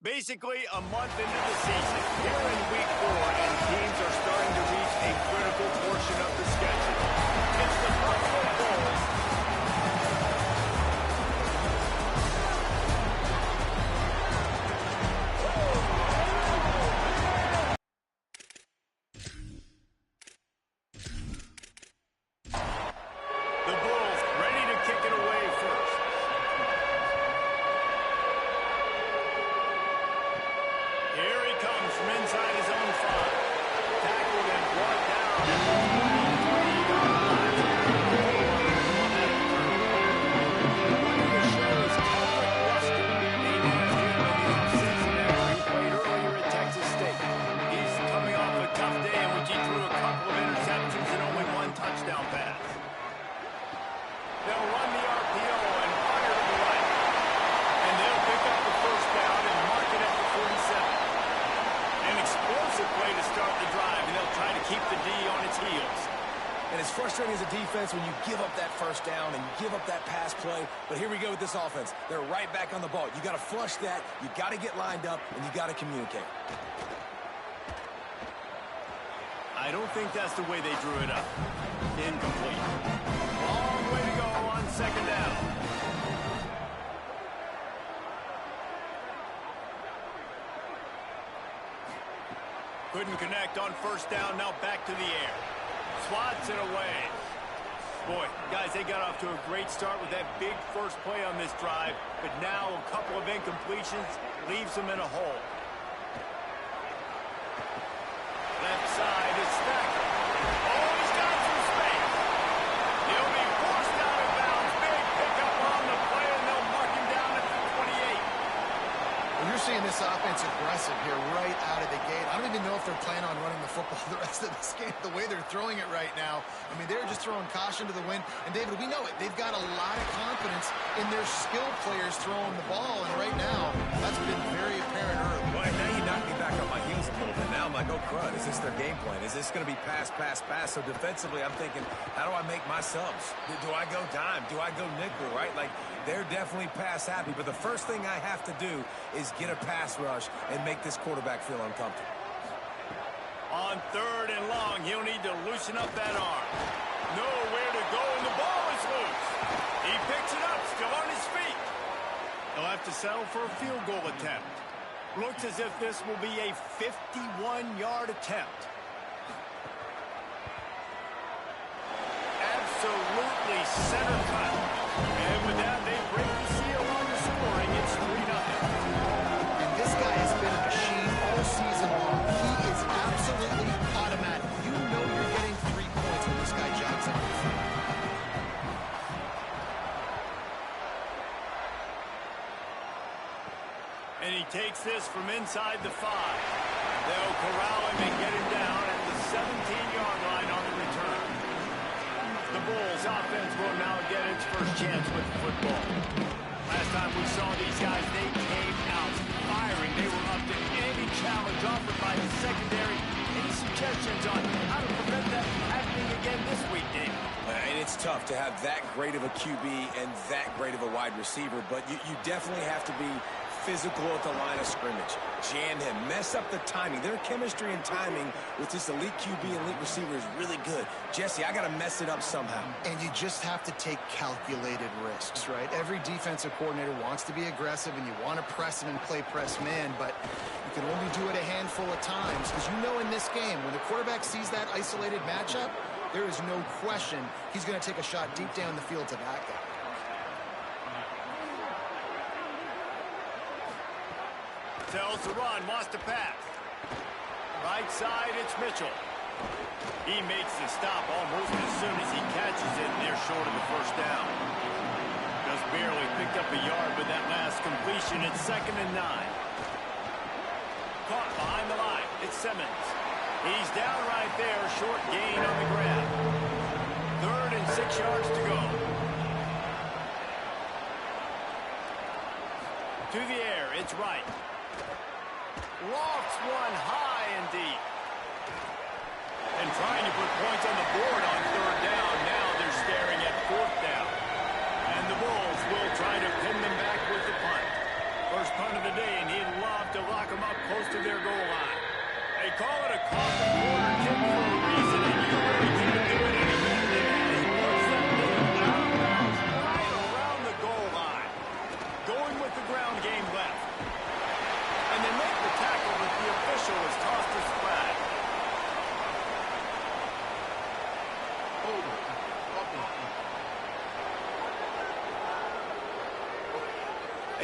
Basically, a month into the season, here in week 4, and teams are starting to reach a critical portion of the schedule. It's the Buffalo Bulls. The Bulls ready to kick it away first. Here he comes from inside his own 5. Tackled and brought down. The show is Kendrick Luster, named last year in the offseason after he played earlier at Texas State. He's coming off a tough day in which he threw a couple of interceptions and only 1 touchdown pass. They'll run the RPO and fire to the right. And they'll pick up the first down and mark it at the 47. An explosive play to start the drive, and they'll try to keep the D on its heels. And it's frustrating as a defense when you give up that first down and you give up that pass play. But here we go with this offense. They're right back on the ball. You got to flush that, you got to get lined up, and you got to communicate. I don't think that's the way they drew it up. Incomplete. Long way to go on second down. Couldn't connect on first down, now back to the air. Swats it away. Boy, guys, they got off to a great start with that big first play on this drive, but now a couple of incompletions leaves them in a hole. Left side is Stacker. Oh, he's got some space. He'll be forced out of bounds. Big pickup on the play, and they'll mark him down at the 28. Well, you're seeing this offense aggressive here right out of the gate. I don't even know if they're planning on running the football the rest of this game, the way they're throwing it right now. I mean, they're just throwing caution to the wind. And, David, we know it. They've got a lot of confidence in their skilled players throwing the ball. And right now, that's been very apparent early. Boy, now you knocked me back on my heels a little bit. Now I'm like, oh, crud, is this their game plan? Is this going to be pass, pass, pass? So defensively, I'm thinking, how do I make my subs? Do I go dime? Do I go nickel, right? Like, they're definitely pass happy. But the first thing I have to do is get a pass rush and make this quarterback feel uncomfortable. On third and long, he'll need to loosen up that arm. Nowhere to go, and the ball is loose. He picks it up, still on his feet. He'll have to settle for a field goal attempt. Looks as if this will be a 51-yard attempt. Absolutely center cut. And with that, they break the seal on the scoring. It's 3-0. And this guy has been a machine all season long. He is absolutely automatic. You know you're getting 3 points when this guy jogs on the field. And he takes this from inside the 5. They'll corral him and get him down at the 17-yard line on the return. The Bulls offense will now get its first chance with the football. Last time we saw these guys, they came out firing. They were up to any challenge offered by the secondary. Any suggestions on how to prevent that from happening again this week, Dave? And it's tough to have that great of a QB and that great of a wide receiver, but you definitely have to be physical at the line of scrimmage. Jam him, mess up the timing. Their chemistry and timing with this elite QB and elite receiver is really good. Jesse, I got to mess it up somehow. And you just have to take calculated risks, right? Every defensive coordinator wants to be aggressive, and you want to press him and play press man, but you can only do it a handful of times, because you know in this game, when the quarterback sees that isolated matchup, there is no question he's going to take a shot deep down the field to that guy. Tells the run, wants to pass. Right side, it's Mitchell. He makes the stop almost as soon as he catches it, and they're short of the first down. Just barely picked up a yard with that last completion. It's 2nd and 9. Caught behind the line. It's Simmons. He's down right there, short gain on the grab. 3rd and 6 yards to go. To the air, it's right. Lofts one high and deep. And trying to put points on the board on 3rd down. Now they're staring at 4th down. And the Bulls will try to pin them back with the punt. First punt of the day, and he'd love to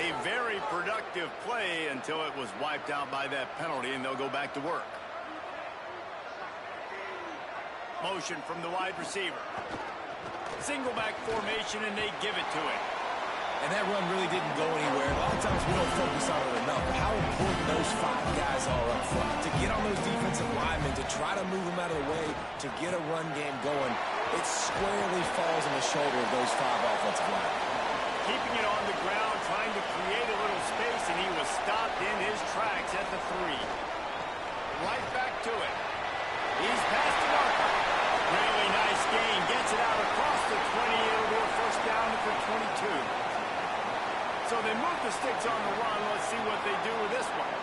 A very productive play until it was wiped out by that penalty, and they'll go back to work. Motion from the wide receiver. Single back formation, and they give it to him. And that run really didn't go anywhere. A lot of times we don't focus on it enough, but how important those 5 guys are up front. To get on those defensive linemen, to try to move them out of the way, to get a run game going, it squarely falls on the shoulder of those 5 offensive linemen. Keeping it on the ground, trying to create a little space, and he was stopped in his tracks at the 3. Right back to it. He's past the marker. Really nice gain. Gets it out across the 20. It'll be a first down at the 22. So they move the sticks on the run. Let's see what they do with this one.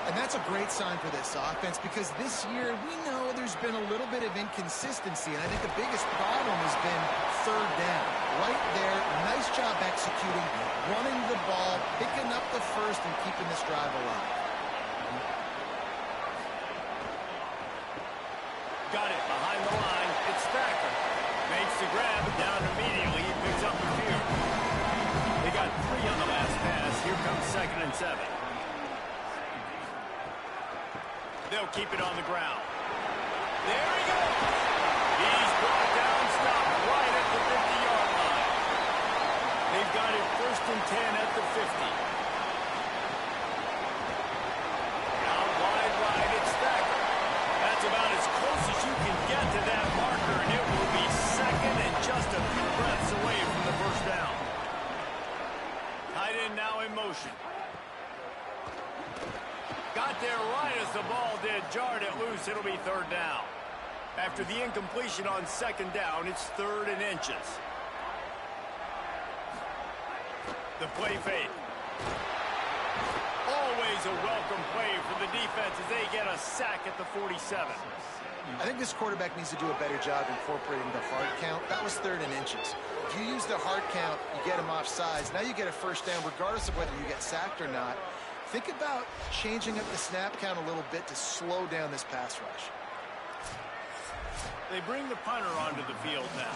And that's a great sign for this offense because this year we know there's been a little bit of inconsistency, and I think the biggest problem has been third down. Right there, nice job executing, running the ball, picking up the first, and keeping this drive alive. Got it behind the line. It's Thacker. Makes the grab, and down immediately. He picks up a few. They got 3 on the last pass. Here comes 2nd and 7. They'll keep it on the ground. There he goes. He's brought down, stopped right at the 50-yard line. They've got it 1st and 10 at the 50. Out wide right, it's Thacker. That's about as close as you can get to that marker, and it will be 2nd and just a few breaths away from the first down. Tight end now in motion. Got there right as the ball did. Jarred it loose. It'll be 3rd down. After the incompletion on 2nd down, it's 3rd and inches. The play fake. Always a welcome play for the defense as they get a sack at the 47. I think this quarterback needs to do a better job incorporating the hard count. That was 3rd and inches. If you use the hard count, you get him off sides. Now you get a first down regardless of whether you get sacked or not. Think about changing up the snap count a little bit to slow down this pass rush. They bring the punter onto the field now.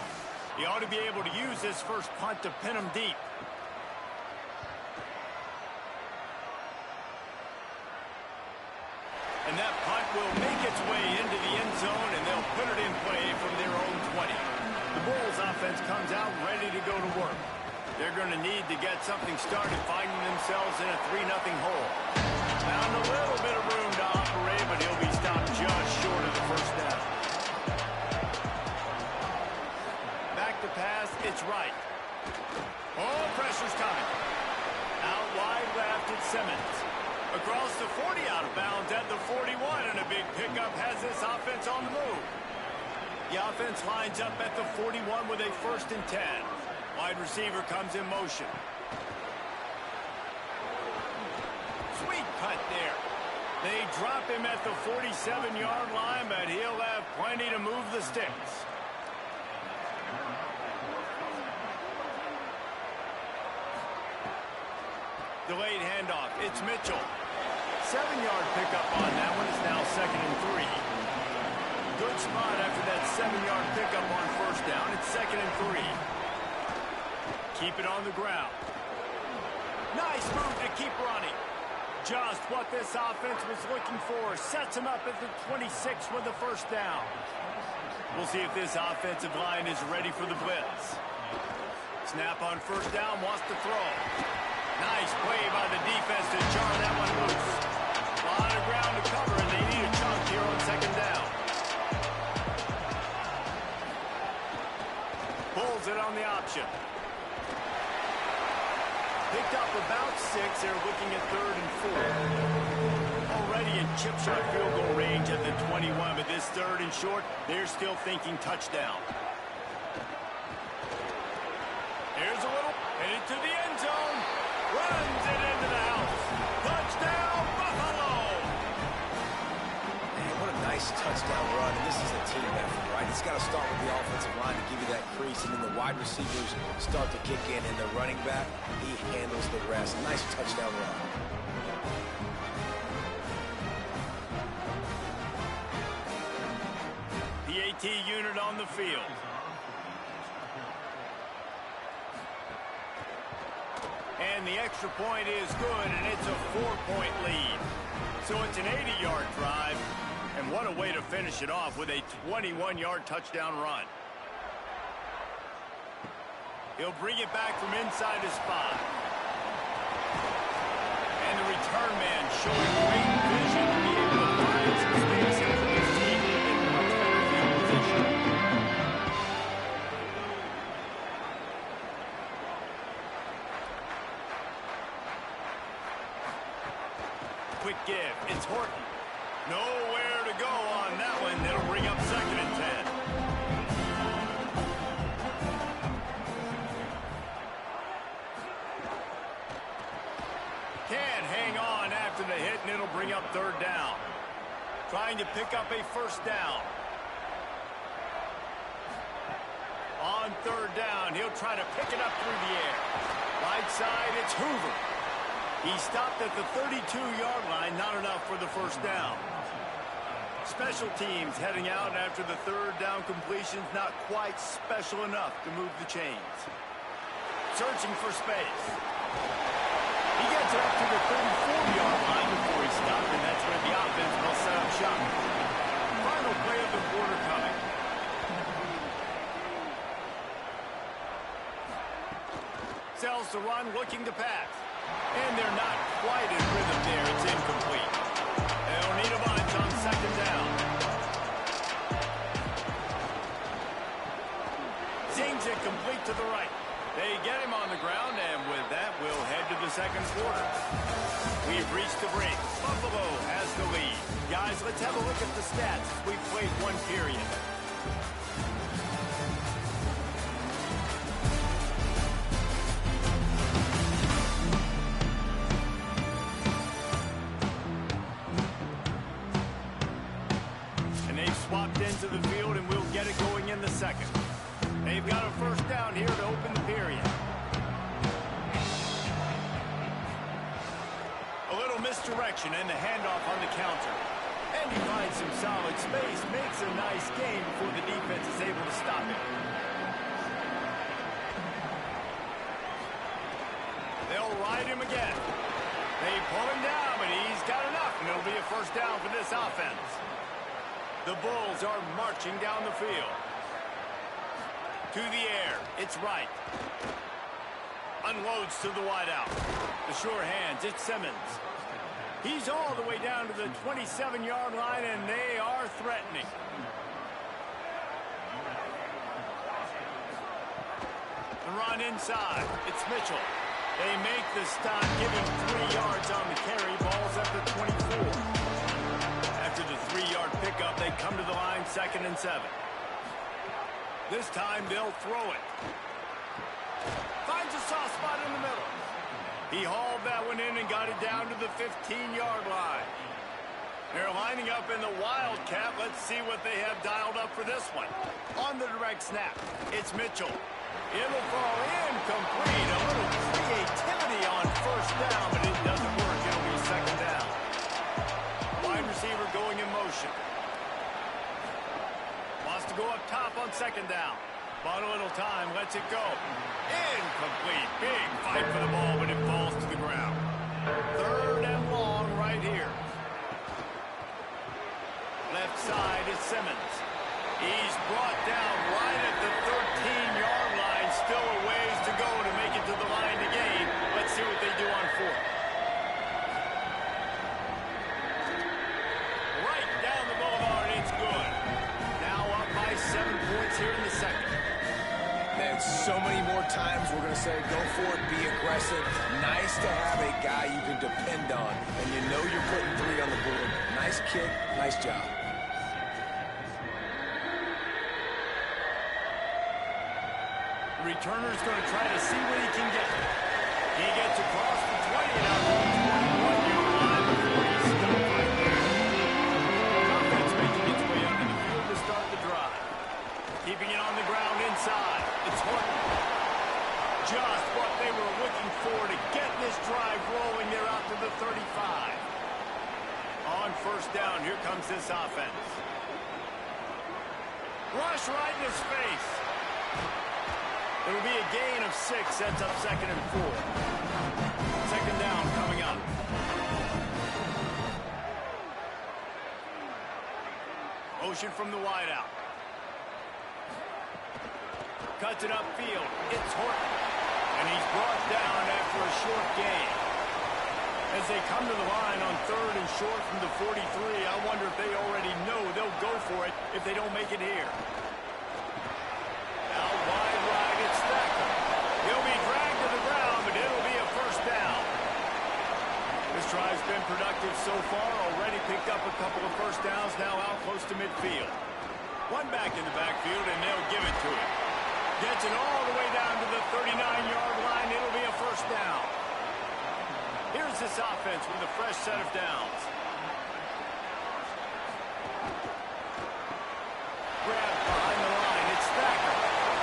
He ought to be able to use this first punt to pin him deep. And that punt will make its way into the end zone, and they'll put it in play from their own 20. The Bulls offense comes out ready to go to work. They're going to need to get something started, finding themselves in a 3-0 hole. Found a little bit of room to operate, but he'll be stopped just short of the first down. Back to pass, it's right. Oh, pressure's coming. Out wide left, it's Simmons. Across the 40, out of bounds at the 41, and a big pickup has this offense on the move. The offense lines up at the 41 with a 1st and 10. Wide receiver comes in motion. Sweet cut there. They drop him at the 47-yard line, but he'll have plenty to move the sticks. Delayed handoff. It's Mitchell. 7-yard pickup on that one. It's now 2nd and 3. Good spot after that 7-yard pickup on first down. It's 2nd and 3. Keep it on the ground. Nice move to keep running. Just what this offense was looking for. Sets him up at the 26 with the first down. We'll see if this offensive line is ready for the blitz. Snap on first down, wants to throw. Nice play by the defense to jar that one loose. A lot of ground to cover, and they need a chunk here on 2nd down. Pulls it on the option. Picked up about 6. They're looking at 3rd and 4. Already in chip shot field goal range at the 21, but this 3rd and short, they're still thinking touchdown. Here's a little, headed to the end zone. Runs it into the house. Touchdown, Buffalo! Man, what a nice touchdown run, and this is a team effort, right? It's got to start with the offensive line to give you that crease, and then the wide receivers start to kick in, and the running back, he handles the rest. Nice touchdown run. PAT unit on the field. And the extra point is good, and it's a 4-point lead. So it's an 80-yard drive, and what a way to finish it off with a 21-yard touchdown run. He'll bring it back from inside his 5. And the return man showing great vision to be able to find some space and put his team in a much better field position. Quick give. It's Horton. Nowhere to go on that one. It'll bring up 2nd and 10. Can't hang on after the hit, and it'll bring up 3rd down. Trying to pick up a 1st down. On 3rd down, he'll try to pick it up through the air. Right side, it's Hoover. He stopped at the 32-yard line, not enough for the 1st down. Special teams heading out after the 3rd down completion's not quite special enough to move the chains. Searching for space. He gets it up to the 34-yard line before he stopped, and that's where the offense will set up shop. Final play of the quarter coming. Sells the run, looking to pass. And they're not quite in rhythm there. It's incomplete. They'll need a bunch on 2nd down. Zings it complete to the right. They get him on the ground, and with that, we'll head to the 2nd quarter. We've reached the break. Buffalo has the lead. Guys, let's have a look at the stats. We've played 1 period. Into the field, and we'll get it going in the 2nd. They've got a 1st down here to open the period. A little misdirection and the handoff on the counter. And he finds some solid space, makes a nice game before the defense is able to stop it. They'll ride him again. They pull him down, but he's got enough, and it'll be a 1st down for this offense. The Bulls are marching down the field. To the air. It's Wright. Unloads to the wideout. The sure hands. It's Simmons. He's all the way down to the 27-yard line, and they are threatening. The run inside. It's Mitchell. They make the stop, giving 3 yards on the carry. Ball's at the 24. After the 3-yard pickup, they come to the line 2nd and 7. This time they'll throw it. Finds a soft spot in the middle. He hauled that one in and got it down to the 15-yard line. They're lining up in the Wildcat. Let's see what they have dialed up for this one. On the direct snap, it's Mitchell. It'll fall incomplete. A little creativity on 1st down, but it doesn't work. It'll be 2nd down. Wide receiver going in motion. Wants to go up top on 2nd down. Bought a little time, lets it go. Incomplete. Big fight for the ball, but it falls to the ground. 3rd and long right here. Left side is Simmons. He's brought down right at the 13-yard line. Still a ways to go to make it to the line to gain. Let's see what they do on 4th. Right down the boulevard, it's good. Now up by 7 points here in the 2nd. Man, so many more times we're going to say, go for it, be aggressive. Nice to have a guy you can depend on, and you know you're putting 3 on the board. Nice kick, nice job. The returner's going to try to see what he can get. He gets across the 20 and out to the 21-yard line before he's stopped right there. Offense making its way onto the field to start the drive. Keeping it on the ground inside. It's Horton. Just what they were looking for to get this drive rolling. They're out to the 35. On 1st down, here comes this offense. Rush right in his face. It'll be a gain of 6, sets up 2nd and 4. 2nd down coming up. Motion from the wideout. Cuts it upfield. It's Horton. And he's brought down after a short gain. As they come to the line on 3rd and short from the 43, I wonder if they already know they'll go for it if they don't make it here. Now wide right, it's Thacker. He'll be dragged to the ground, but it'll be a 1st down. This drive's been productive so far. Already picked up a couple of 1st downs, now out close to midfield. One back in the backfield, and they'll give it to him. Gets it all the way down to the 39-yard line. It'll be a 1st down. Here's this offense with a fresh set of downs. Grabbed behind the line. It's Thacker.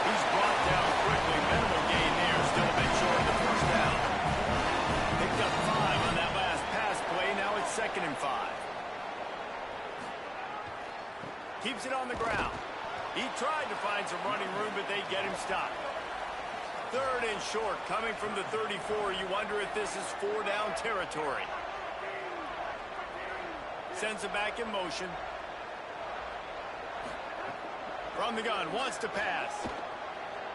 He's brought down quickly. Minimal gain there. Still a bit short of the 1st down. Picked up 5 on that last pass play. Now it's 2nd and 5. Keeps it on the ground. He tried to find some running room, but they get him stopped. 3rd and short, coming from the 34. You wonder if this is 4-down territory. Sends it back in motion. From the gun, wants to pass.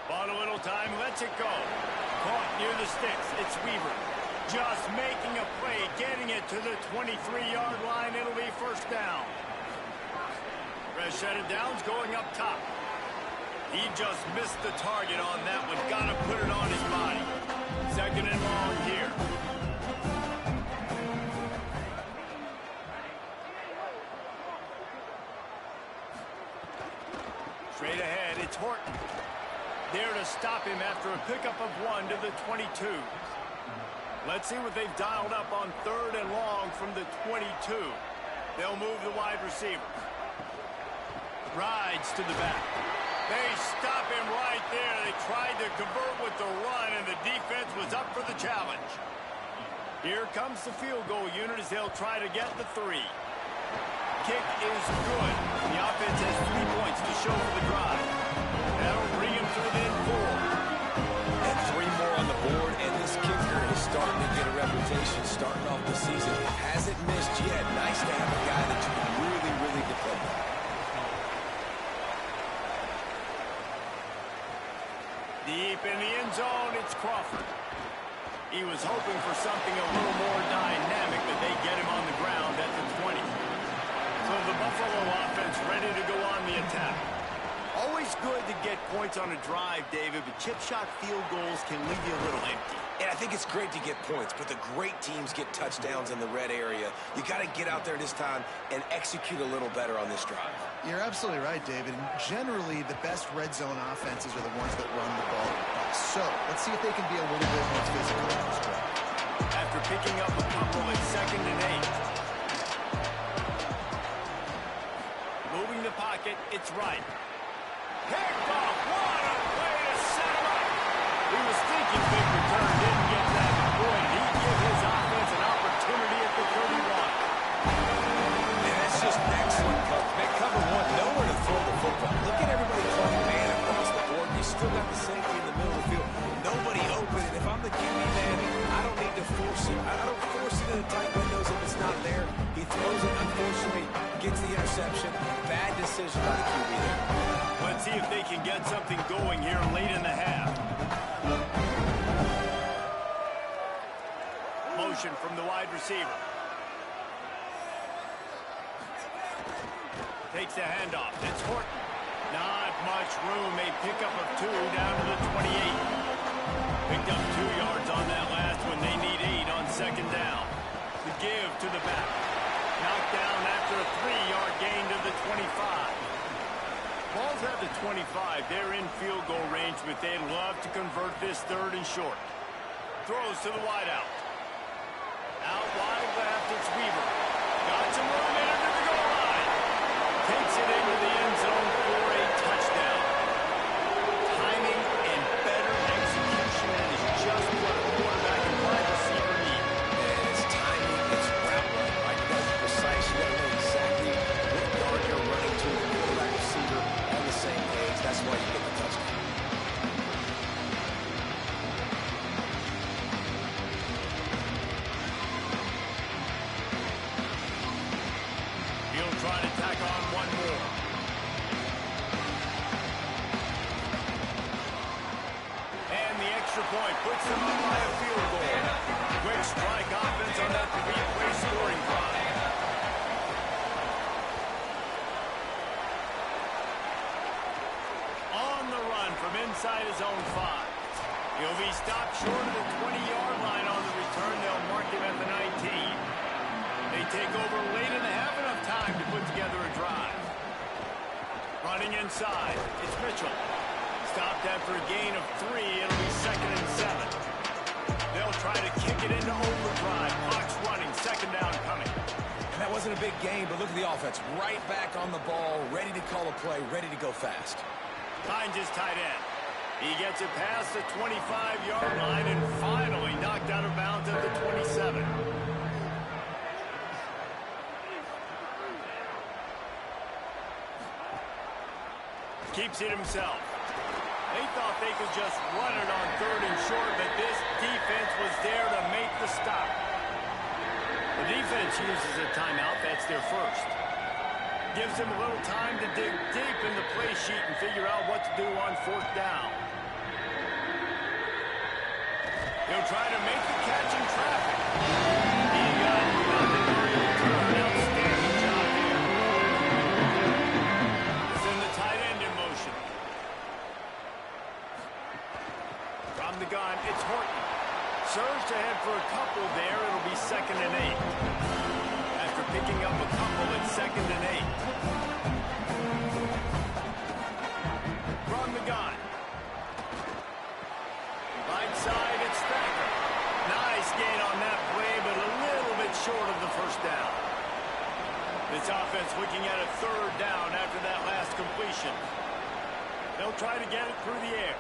Bought a little time, lets it go. Caught near the sticks. It's Weaver. Just making a play, getting it to the 23-yard line. It'll be 1st down. Fresh set of downs going up top. He just missed the target on that one. Got to put it on his body. 2nd and long here. Straight ahead, it's Horton. There to stop him after a pickup of 1 to the 22. Let's see what they've dialed up on 3rd and long from the 22. They'll move the wide receiver. Rides to the back. They stop him right there. They tried to convert with the run, and the defense was up for the challenge. Here comes the field goal unit as they'll try to get the 3. Kick is good. The offense has 3 points to show for the drive. That'll bring him to within 4. And 3 more on the board, and this kicker is starting to get a reputation starting off the season. Hasn't missed yet. Nice to have a guy that you can really, really depend on. Deep in the end zone, it's Crawford. He was hoping for something a little more dynamic, but they get him on the ground at the 20. So the Buffalo offense ready to go on the attack. Always good to get points on a drive, David, but chip shot field goals can leave you a little empty. And I think it's great to get points, but the great teams get touchdowns in the red area. You got to get out there this time and execute a little better on this drive. You're absolutely right, David. And generally, the best red zone offenses are the ones that run the ball best. So let's see if they can be a little bit more physical on this drive. After picking up a couple at 2nd and 8. Moving the pocket, it's right. Picked off. What a way to set him up. He was thinking big return, didn't get that. Boy, he'd give his offense an opportunity at the 31. And that's just excellent coverage. They cover 1, nowhere to throw the football. Look at everybody playing man across the board. You still got the safety in the middle of the field. Nobody open, and if I'm the QB man, I don't need to force it. I don't force it in the tight windows if it's not there. He throws it, unfortunately, gets the interception. Bad decision by the QB there. Let's see if they can get something going here late in the half. Motion from the wide receiver. Takes the handoff. It's Horton. Not much room. A pickup of 2 down to the 28. Picked up 2 yards on that last one. They need 8 on 2nd down. The give to the back. Knocked down after a 3-yard gain to the 25. Ball's at the 25. They're in field goal range, but they'd love to convert this 3rd and short. Throws to the wideout. Out wide left, it's Weaver. Got some room in under the goal line. Takes it into the end zone for a touchdown. Timing and better execution is just what a quarterback and wide receiver need. And it's timing, it's route running, right? You got to be precise. You got to know exactly what yard you're running to. The quarterback receiver on the same page. That's why you get the touchdown. strike offense on that three-play scoring drive. On the run from inside his own 5. He'll be stopped short of the 20-yard line on the return. They'll mark him at the 19. They take over late and have enough time to put together a drive. Running inside, it's Mitchell. Stopped after a gain of 3. It'll be 2nd and 7. They'll try to kick it into overdrive. Clock's running, 2nd down coming. And that wasn't a big gain, but look at the offense. Right back on the ball, ready to call a play, ready to go fast. Finds his tight end. He gets it past the 25-yard line and finally knocked out of bounds at the 27. Keeps it himself. They thought they could just run it on 3rd and short, but this defense was there to make the stop. The defense uses a timeout. That's their first. Gives them a little time to dig deep in the play sheet and figure out what to do on 4th down. He'll try to make the catch in traffic. He got nothing on the return. Outstanding job here. Send the tight end in motion. From the gun, it's Horton. Surge to head for a couple there. It'll be 2nd and 8. After picking up a couple, it's 2nd and 8. From the gun. Right side, it's Thacker. Nice gain on that play, but a little bit short of the 1st down. This offense looking at a 3rd down after that last completion. They'll try to get it through the air.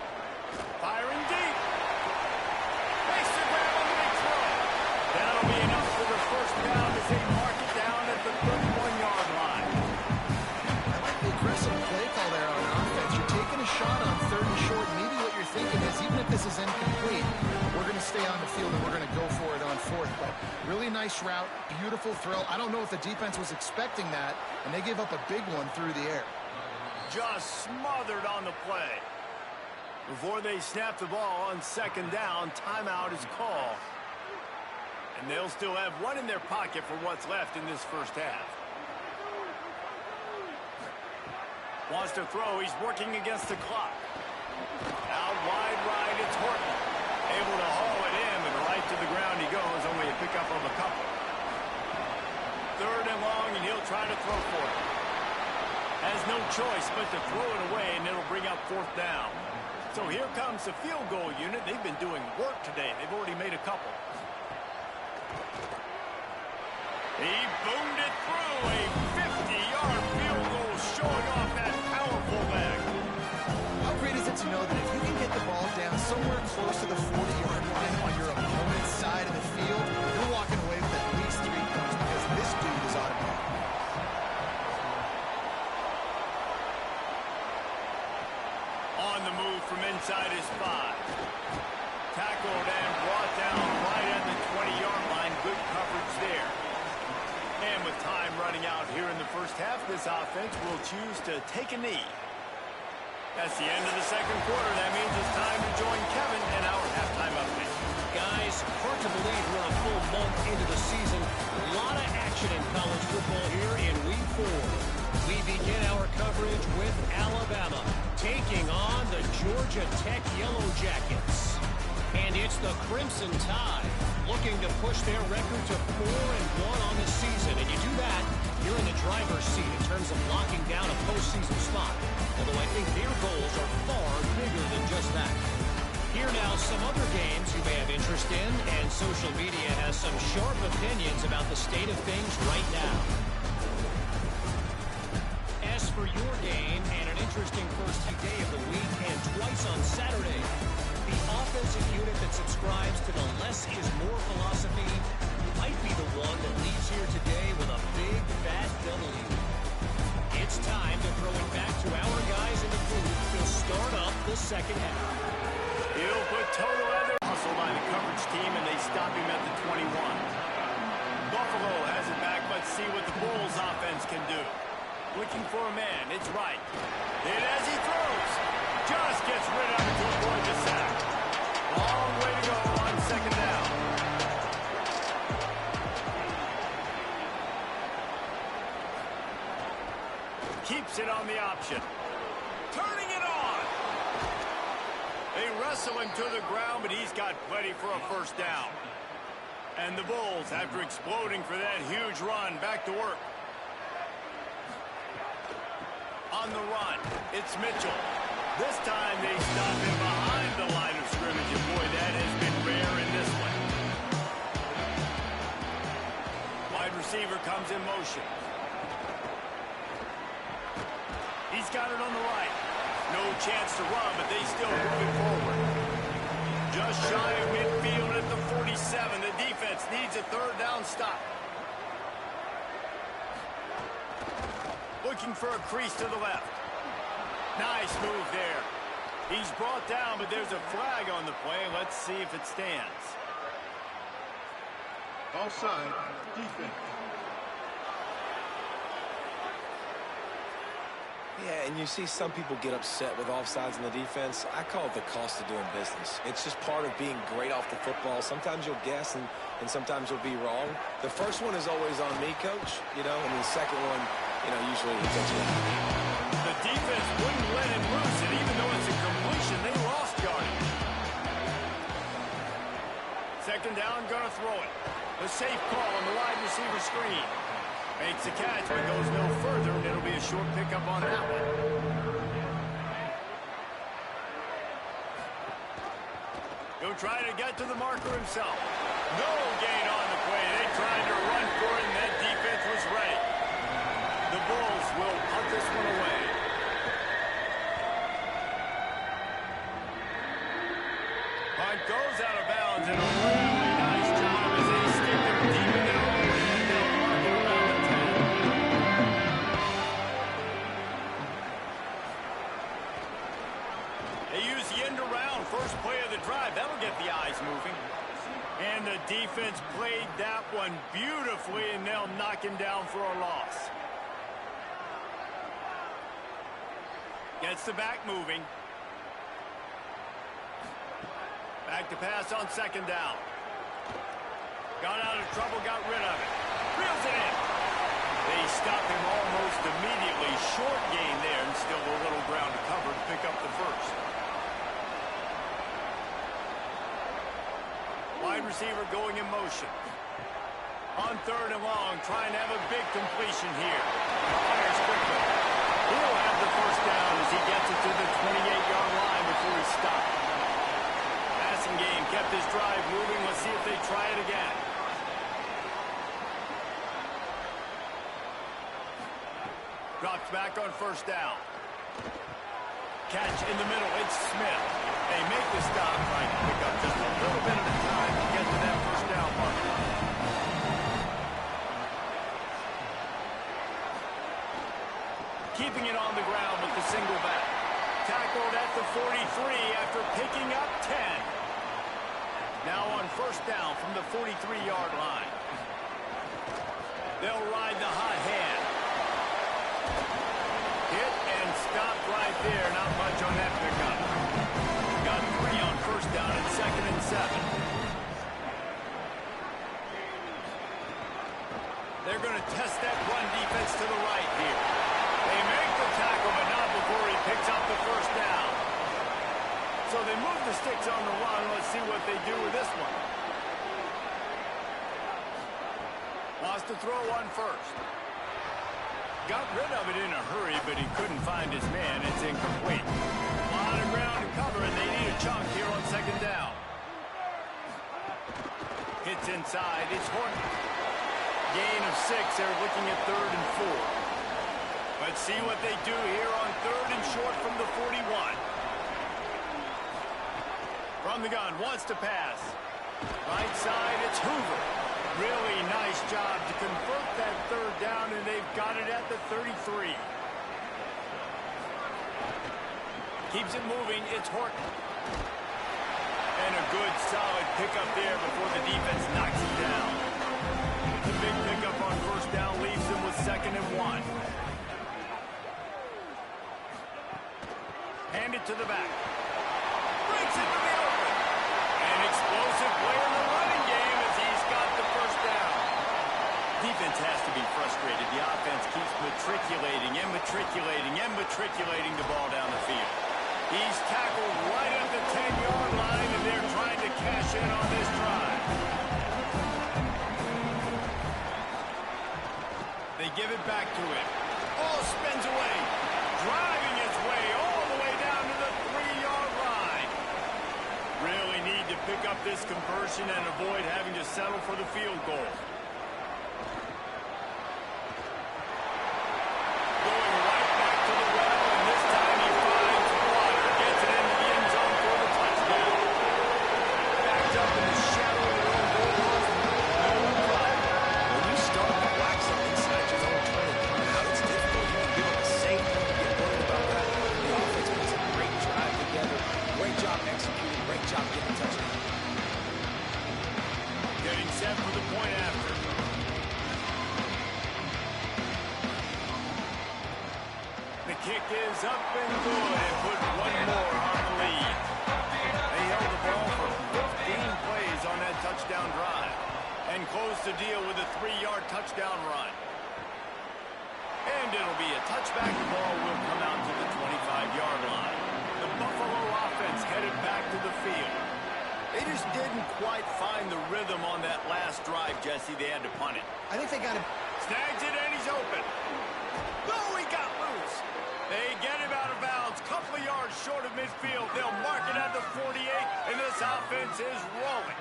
Firing deep. Makes the grab on the big throw. That'll be enough for the 1st down as they mark it down at the 31-yard line. I like the aggressive play call there on offense. You're taking a shot on 3rd and short. Maybe what you're thinking is, even if this is incomplete, we're going to stay on the field and we're going to go for it on 4th. But really nice route, beautiful throw. I don't know if the defense was expecting that, and they gave up a big one through the air. Just smothered on the play. Before they snap the ball on 2nd down, timeout is called. And they'll still have one in their pocket for what's left in this 1st half. Wants to throw. He's working against the clock. Out wide right, it's Horton. Able to haul it in, but right to the ground he goes. Only a pickup of a couple. 3rd and long, and he'll try to throw for it. Has no choice but to throw it away, and it'll bring up 4th down. So here comes the field goal unit. They've been doing work today. They've already made a couple. He boomed it through. A 50-yard field goal showing off that powerful leg. How great is it to know that if you can get the ball down somewhere close to the 40-yard line on your opponent's side of the field, you're walking away with at least 3 points because this dude is automatic. On the move from inside his 5. Tackled and brought down right at the 20-yard line. Good coverage there. And with time running out here in the 1st half, this offense will choose to take a knee. That's the end of the 2nd quarter. That means it's time to join Kevin in our halftime update. Guys, hard to believe we're a full month into the season. A lot of action in college football here in Week 4. We begin our coverage with Alabama taking on the Georgia Tech Yellow Jackets. And it's the Crimson Tide looking to push their record to 4-1 on the season. And you do that, you're in the driver's seat in terms of locking down a postseason spot. Although I think their goals are far bigger than just that. Here now, some other games you may have interest in, and social media has some sharp opinions about the state of things right now. As for your game, and an interesting first day of the week, and twice on Saturday, the offensive unit that subscribes to the less is more philosophy might be the one that leaves here today with a big, fat W. It's time to throw it back to our guys in the booth to start up the 2nd half. He'll put total other hustle by the coverage team, and they stop him at the 21. Buffalo has it back. Let's see what the Bulls offense can do. Looking for a man. It's right. And as he throws, just gets rid of it to avoid the sack. Long way to go on 2nd down. possession. Turning it on. They wrestle him to the ground, but he's got plenty for a first down. And the Bulls, after exploding for that huge run, back to work. On the run, it's Mitchell. This time they stop him behind the line of scrimmage, and boy, that has been rare in this one. Wide receiver comes in motion. He's got it on the right. No chance to run, but they still move it forward. Just shy of midfield at the 47. The defense needs a third down stop. Looking for a crease to the left. Nice move there. He's brought down, but there's a flag on the play. Let's see if it stands. Offside, defense. Yeah, and you see some people get upset with offsides in the defense. I call it the cost of doing business. It's just part of being great off the football. Sometimes you'll guess, and sometimes you'll be wrong. The first one is always on me, Coach, and the second one, usually it's on you. The defense wouldn't let him loose, and even though it's a completion, they lost yardage. Second down, gonna throw it. A safe call on the wide receiver screen. Makes the catch, but goes no further, and it'll be a short pickup on that one. He'll try to get to the marker himself. No gain on the play. They tried to run for it, and that defense was ready. The Bulls will punt this one away. Punt goes out of bounds, and a really nice job as they stick them deep in their own end. They'll mark it around the 10. They use the end around. First play of the drive. That'll get the eyes moving. And the defense played that one beautifully, and they'll knock him down for a loss. Gets the back moving. Back to pass on second down. Got out of trouble, got rid of it. Reels it in. They stop him almost immediately. Short gain there, and still a little ground to cover to pick up the first. Wide receiver going in motion. On third and long, trying to have a big completion here. Fires quickly. He'll have the first down as he gets it to the 28-yard line before he stopped. Passing game kept his drive moving. Let's see if they try it again. Drops back on first down. Catch in the middle. It's Smith. They make the stop, trying to pick up just a little bit at a time to get to that first down mark. Keeping it on the ground with the single back. Tackled at the 43 after picking up 10. Now on first down from the 43-yard line. They'll ride the hot hand. Hit and stopped right there. Not much on that pickup. Got 3 on first down and 2nd and 7. They're going to test that run defense to the right here. They make the tackle, but not before he picks up the first down. So they move the sticks on the run. Let's see what they do with this one. Wants to throw one first. Got rid of it in a hurry, but he couldn't find his man. It's incomplete. A lot of ground to cover, and they need a chunk here on second down. Hits inside. It's Horton. Gain of 6. They're looking at 3rd and 4. Let's see what they do here on 3rd and short from the 41. From the gun, wants to pass. Right side, it's Hoover. Really nice job to convert that 3rd down, and they've got it at the 33. Keeps it moving, it's Horton. And a good solid pickup there before the defense knocks him down. The big pickup on first down leaves them with 2nd and 1. Hand it to the back. Breaks it to the open. An explosive play in the running game as he's got the first down. Defense has to be frustrated. The offense keeps matriculating and matriculating and matriculating the ball down the field. He's tackled right at the 10-yard line, and they're trying to cash in on this drive. They give it back to him. Oh, spins away. Driving his way all the way down to the 3-yard line. Really need to pick up this conversion and avoid having to settle for the field goal. Going right back to the well, and this time he finds water. Gets it into the end zone for the touchdown. Backed up in the shadow of their own goal post. No run. When you start to black something inside your own 20, out it's difficult. You can give up a safety. You get worried about that. The offense puts a great drive together. Great job executing. Great job getting a touchdown. Getting set for the point after. The kick is up and good and put one more on the lead. They held the ball for 15 plays on that touchdown drive and closed the deal with a 3-yard touchdown run. And it'll be a touchback. The ball will come out to the 25-yard line. The Buffalo offense headed back to the field. They just didn't quite find the rhythm on that last drive, Jesse. They had to punt it. I think they got to... Snags it, and he's open. Oh, he got loose. They get him out of bounds. Couple of yards short of midfield. They'll mark it at the 48, and this offense is rolling.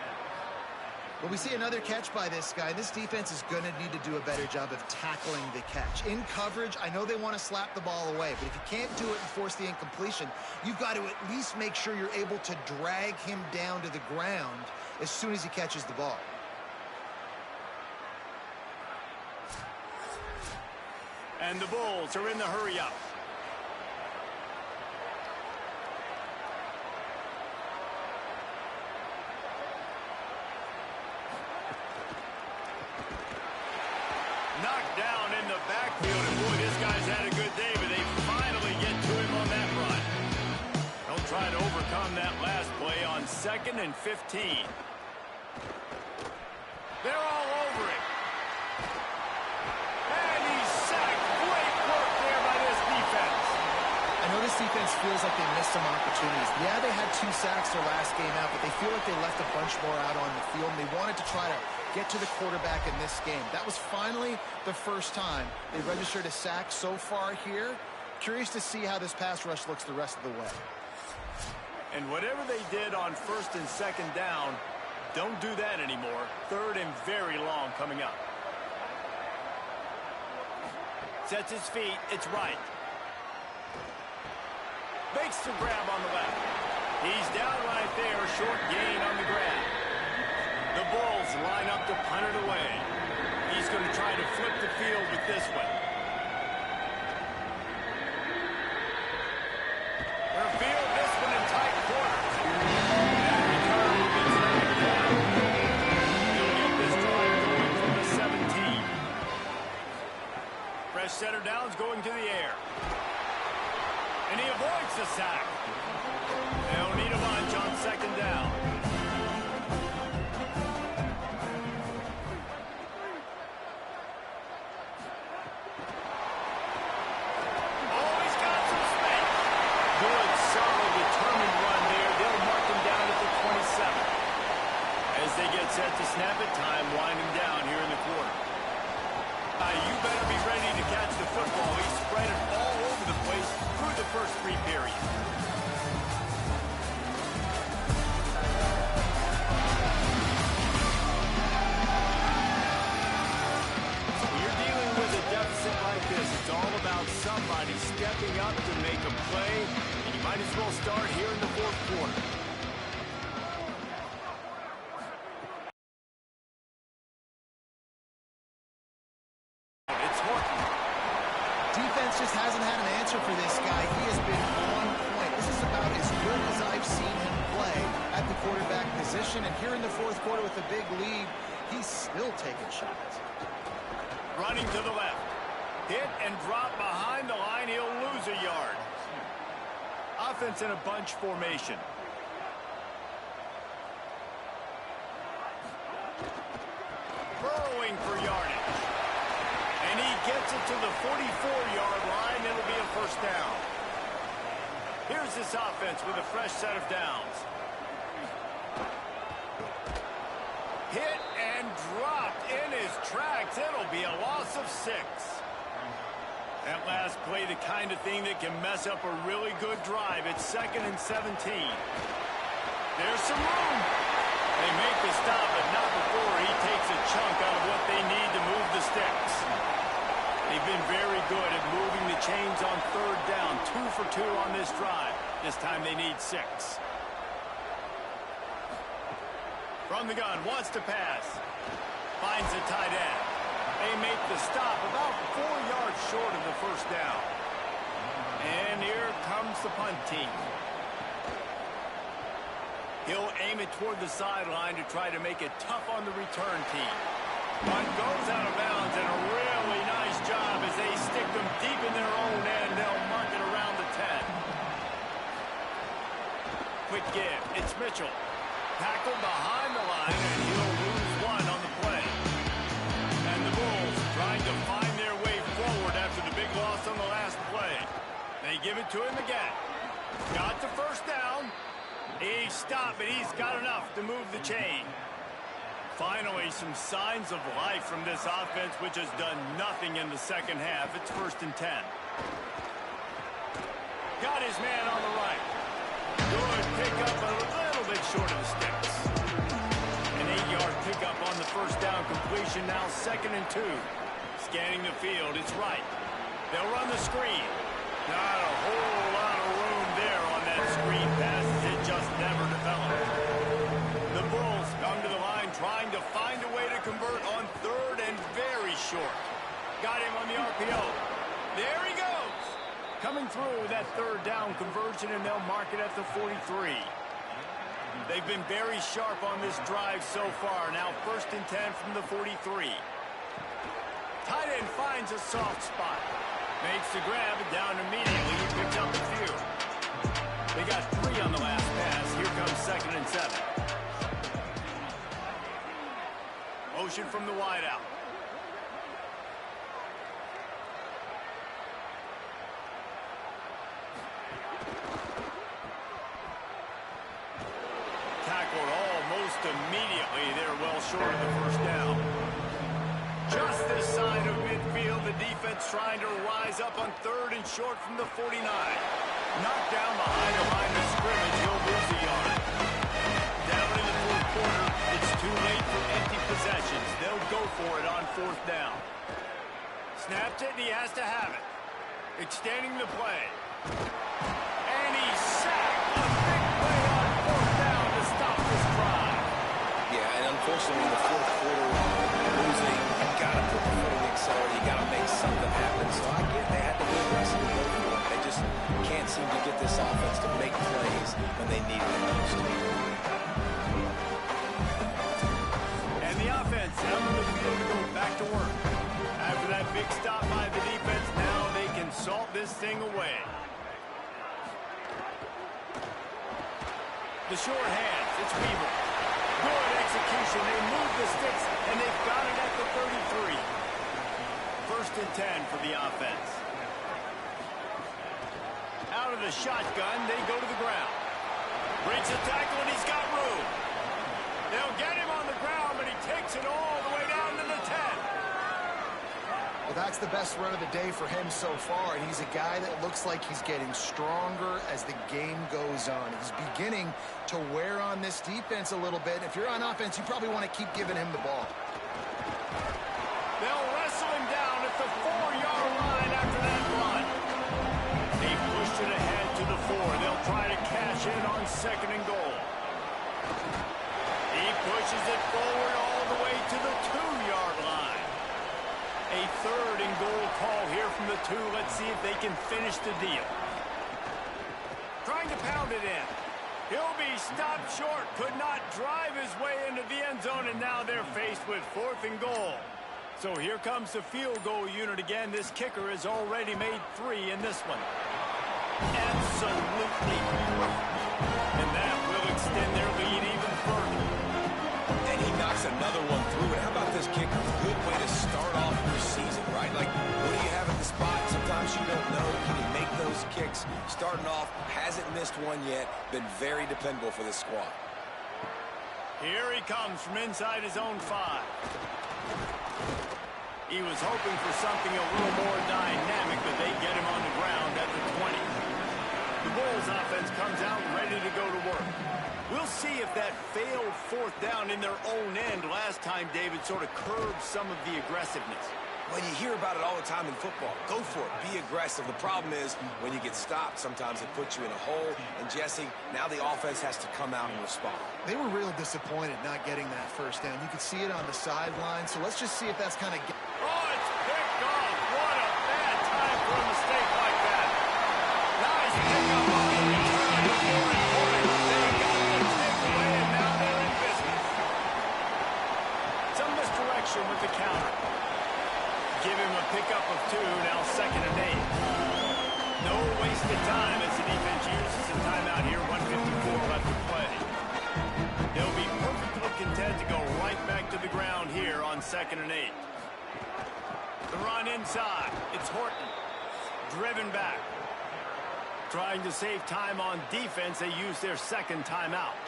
Well, we see another catch by this guy. This defense is going to need to do a better job of tackling the catch. In coverage, I know they want to slap the ball away, but if you can't do it and force the incompletion, you've got to at least make sure you're able to drag him down to the ground as soon as he catches the ball. And the Bulls are in the hurry-up. Knocked down in the backfield, and boy, this guy's had a good day, but they finally get to him on that run. They'll try to overcome that last play on 2nd and 15. They're all over it. And he's sacked. Great work there by this defense. I know this defense feels like they missed some opportunities. Yeah, they had 2 sacks their last game out, but they feel like they left a bunch more out on the field, and they wanted to try to get to the quarterback in this game. That was finally the first time they registered a sack so far here. Curious to see how this pass rush looks the rest of the way. And whatever they did on 1st and 2nd down, don't do that anymore. 3rd and very long coming up. Sets his feet. It's right. Makes the grab on the left. He's down right there. Short gain on the grab. The Bulls line up to punt it away. He's going to try to flip the field with this one. They'll field this one in tight quarters. And return gets knocked down. He'll get this drive going from the 17. Fresh center downs going to the air. And he avoids the sack. They'll need a bunch on 2nd down. Set to snap it, time winding down here in the quarter. You better be ready to catch the football. He spread it all over the place through the first 3 periods. So when you're dealing with a deficit like this, it's all about somebody stepping up to make a play, and you might as well start here in the 4th quarter. Just hasn't had an answer for this guy. He has been on point. This is about as good as I've seen him play at the quarterback position. And here in the 4th quarter with a big lead, he's still taking shots. Running to the left. Hit and drop behind the line. He'll lose a yard. Offense in a bunch formation. Burrowing for yardage. And he gets it to the 44-yard line. It'll be a first down. Here's this offense with a fresh set of downs. Hit and dropped in his tracks. It'll be a loss of 6. That last play, the kind of thing that can mess up a really good drive. It's 2nd and 17. There's some room. They make the stop, but not before he takes a chunk out of what they need to move the sticks. They've been very good at moving the chains on 3rd down. 2 for 2 on this drive. This time they need 6. From the gun, wants to pass. Finds the tight end. They make the stop about 4 yards short of the first down. And here comes the punt team. He'll aim it toward the sideline to try to make it tough on the return team. Punt goes out of bounds, and a really nice job as they stick them deep in their own end. They'll mark it around the 10. Quick give. It's Mitchell. Tackled behind the line, and he'll lose 1 on the play. And the Bulls trying to find their way forward after the big loss on the last play. They give it to him again. Got the first down. He stopped, but he's got enough to move the chain. Finally, some signs of life from this offense, which has done nothing in the second half. It's 1st and 10. Got his man on the right. Good pickup, a little bit short of the sticks. An 8-yard pickup on the first down completion. Now 2nd and 2. Scanning the field, it's right. They'll run the screen. Not a whole lot of room there on that screen pass. It just never developed. The Bulls come to the line trying to find a way to convert on 3rd and very short. Got him on the RPO. There he goes. Coming through with that 3rd down conversion, and they'll mark it at the 43. They've been very sharp on this drive so far. Now 1st and 10 from the 43. Tight end finds a soft spot. Makes the grab, and down immediately. He picks up a few. They got 3 on the last pass. Here comes 2nd and 7. Motion from the wideout. Tackled almost immediately. They're well short of the first down. Just this side of midfield, the defense trying to rise up on 3rd and short from the 49. Knocked down behind the line of scrimmage, he'll lose a yard. Down in the 4th quarter, it's too late for empty possessions. They'll go for it on 4th down. Snapped it, and he has to have it. Extending the play. And he's sacked. A big play on 4th down to stop this drive. Yeah, and unfortunately in the 4th quarter, losing, you got to put the foot on the accelerator. You got to make something happen. So I get they had to be aggressive and go for it. They just can't seem to get this offense to make plays when they need it the most. And the offense out on the field to go back to work. After that big stop by the defense, now they can salt this thing away. The short hands, it's Weaver. Good execution. They move the sticks, and they've got it at the 33. 1st and 10 for the offense. Out of the shotgun, they go to the ground. Breaks a tackle, and he's got room. They'll get him on the ground, but he takes it all the way down to the 10. Well, that's the best run of the day for him so far, and he's a guy that looks like he's getting stronger as the game goes on. He's beginning to wear on this defense a little bit. If you're on offense, you probably want to keep giving him the ball. They'll wrestle him down at the 4-yard line after that run. They pushed it ahead to the 4. They'll try to cash in on 2nd and goal. He pushes it forward all the way to the 2-yard line. A 3rd and goal call here from the 2. Let's see if they can finish the deal. Trying to pound it in. He'll be stopped short. Could not drive his way into the end zone, and now they're faced with 4th and goal. So here comes the field goal unit again. This kicker has already made 3 in this one. Absolutely perfect. And that will extend their lead even further. And he knocks another one through. fluid. How about this kicker? Good way to start off your season, right? Like, what do you have at the spot? Sometimes you don't know. Can he make those kicks? Starting off, hasn't missed one yet. Been very dependable for this squad. Here he comes from inside his own 5. He was hoping for something a little more dynamic, but they get him on the ground at the 20. The Bulls offense comes out ready to go to work. We'll see if that failed 4th down in their own end last time, David, sort of curbed some of the aggressiveness. When you hear about it all the time in football, go for it. Be aggressive. The problem is when you get stopped, sometimes it puts you in a hole. And, Jesse, now the offense has to come out and respond. They were real disappointed not getting that 1st down. You could see it on the sideline. So let's just see if that's kind of... Oh, it's picked off. What a bad time for a mistake like that. Nice pickup on the return. More important, they got the takeaway, and now they're in business. Some misdirection with the counter. Give him a pickup of 2, now 2nd and 8. No wasted time as the defense uses a timeout here, 1:54 left to play. They'll be perfectly content to go right back to the ground here on 2nd and 8. The run inside. It's Horton. Driven back. Trying to save time on defense, they use their 2nd timeout.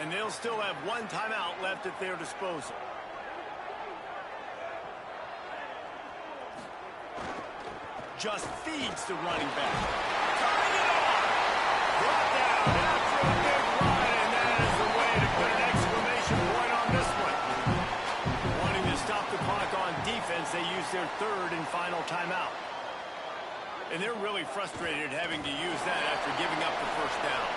And they'll still have 1 timeout left at their disposal. Just feeds the running back. Turning it on. Brought down after a big run, and that is the way to put an exclamation point on this one. Wanting to stop the clock on defense, they use their 3rd and final timeout. And they're really frustrated having to use that after giving up the 1st down.